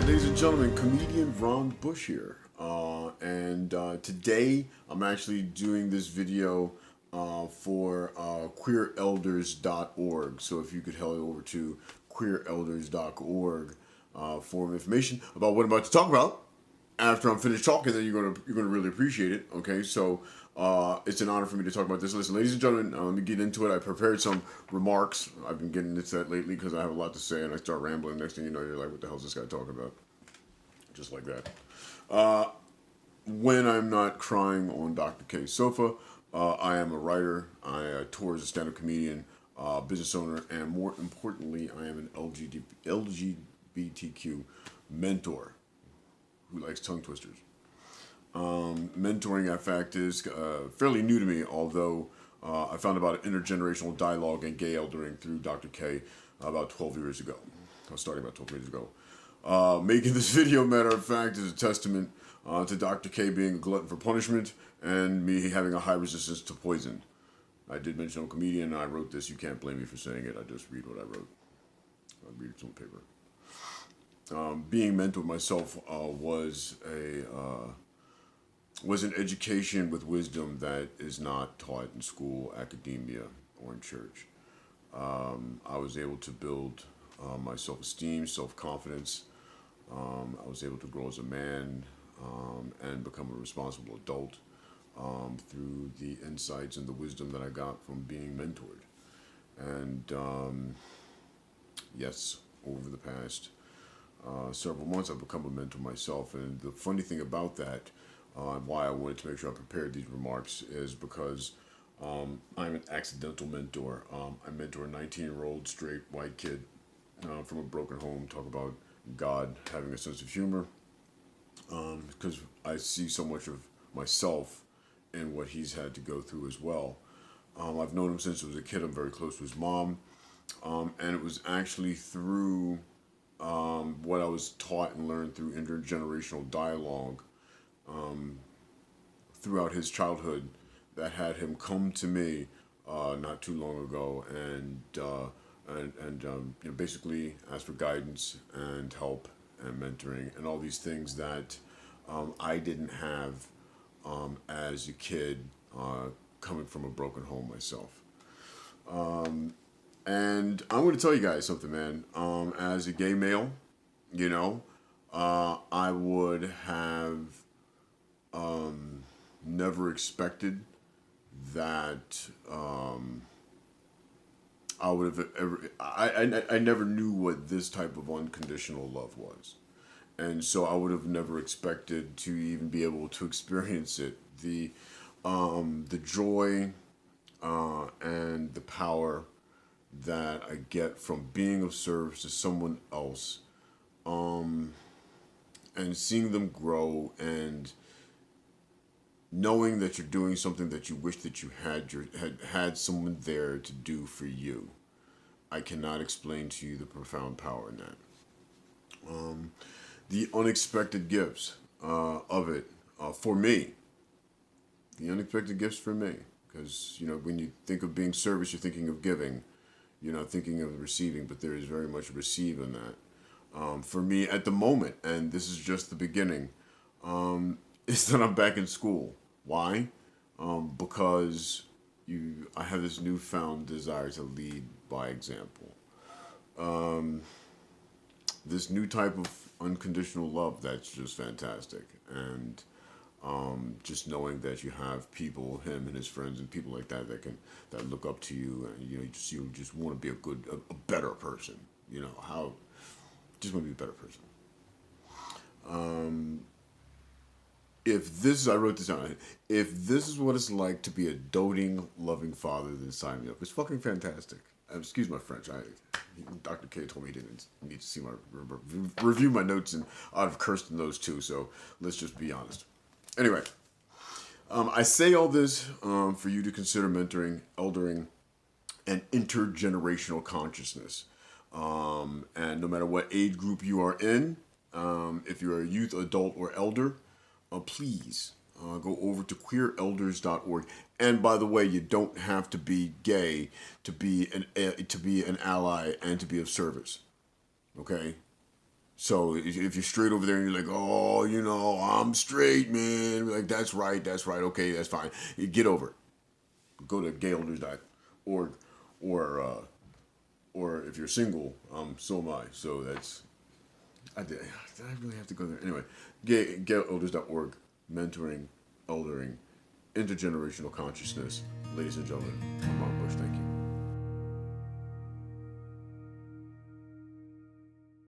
Ladies and gentlemen, comedian Ron Bush here. And today I'm actually doing this video for queerelders.org. So if you could head over to queerelders.org for information about what I'm about to talk about. After I'm finished talking, then you're gonna really appreciate it. Okay, so it's an honor for me to talk about this. Listen, ladies and gentlemen, let me get into it. I prepared some remarks. I've been getting into that lately because I have a lot to say, and I start rambling. Next thing you know, you're like, "What the hell is this guy talking about?" Just like that. When I'm not crying on Dr. K's sofa, I am a writer. I tour as a stand-up comedian, business owner, and more importantly, I am an LGBTQ mentor who likes tongue twisters. Mentoring, in fact, is fairly new to me, although I found about intergenerational dialogue and gay eldering through Dr. K about 12 years ago. I was starting about 12 years ago. Making this video, matter of fact, is a testament to Dr. K being a glutton for punishment and me having a high resistance to poison. I did mention I'm a comedian. I wrote this. You can't blame me for saying it. I just read what I wrote. I read it on paper. Being mentored myself was an education with wisdom that is not taught in school, academia, or in church. I was able to build my self-esteem, self-confidence. I was able to grow as a man and become a responsible adult through the insights and the wisdom that I got from being mentored. And yes, over the past several months, I've become a mentor myself. And the funny thing about that, why I wanted to make sure I prepared these remarks, is because I'm an accidental mentor. I mentor a 19-year-old straight white kid from a broken home. Talk about God having a sense of humor, because I see so much of myself in what he's had to go through as well. I've known him since he was a kid. I'm very close to his mom, and it was actually through what I was taught and learned through intergenerational dialogue throughout his childhood that had him come to me not too long ago and basically ask for guidance and help and mentoring and all these things that I didn't have as a kid coming from a broken home myself. And I'm going to tell you guys something, man. As a gay male, I would have never expected that I would have ever. I never knew what this type of unconditional love was, and so I would have never expected to even be able to experience it. The joy and the power that I get from being of service to someone else, and seeing them grow and knowing that you're doing something that you wish that you had someone there to do for you. I cannot explain to you the profound power in that. The unexpected gifts of it for me. The unexpected gifts for me, because when you think of being service, you're thinking of giving. You're not thinking of receiving, but there is very much receive in that. For me, at the moment, and this is just the beginning, is that I'm back in school. Why? Because I have this newfound desire to lead by example. This new type of unconditional love that's just fantastic, and just knowing that you have people, him and his friends, and people like that that look up to you, and you just want to be a better person. How just want to be a better person. I wrote this down. If this is what it's like to be a doting, loving father, then sign me up. It's fucking fantastic. Excuse my French. Dr. K told me he didn't need to see my review my notes, and I'd have cursed in those too. So let's just be honest. Anyway, I say all this for you to consider mentoring, eldering, and intergenerational consciousness. And no matter what age group you are in, if you're a youth, adult, or elder, please go over to queerelders.org. And by the way, you don't have to be gay to be an ally and to be of service. Okay? So if you're straight over there and you're like, oh, I'm straight, man. Like, that's right, okay, that's fine. You get over it. Go to gayelders.org, or or if you're single, so am I. So that's did I really have to go there? Anyway, gayelders.org, mentoring, eldering, intergenerational consciousness. Ladies and gentlemen, I'm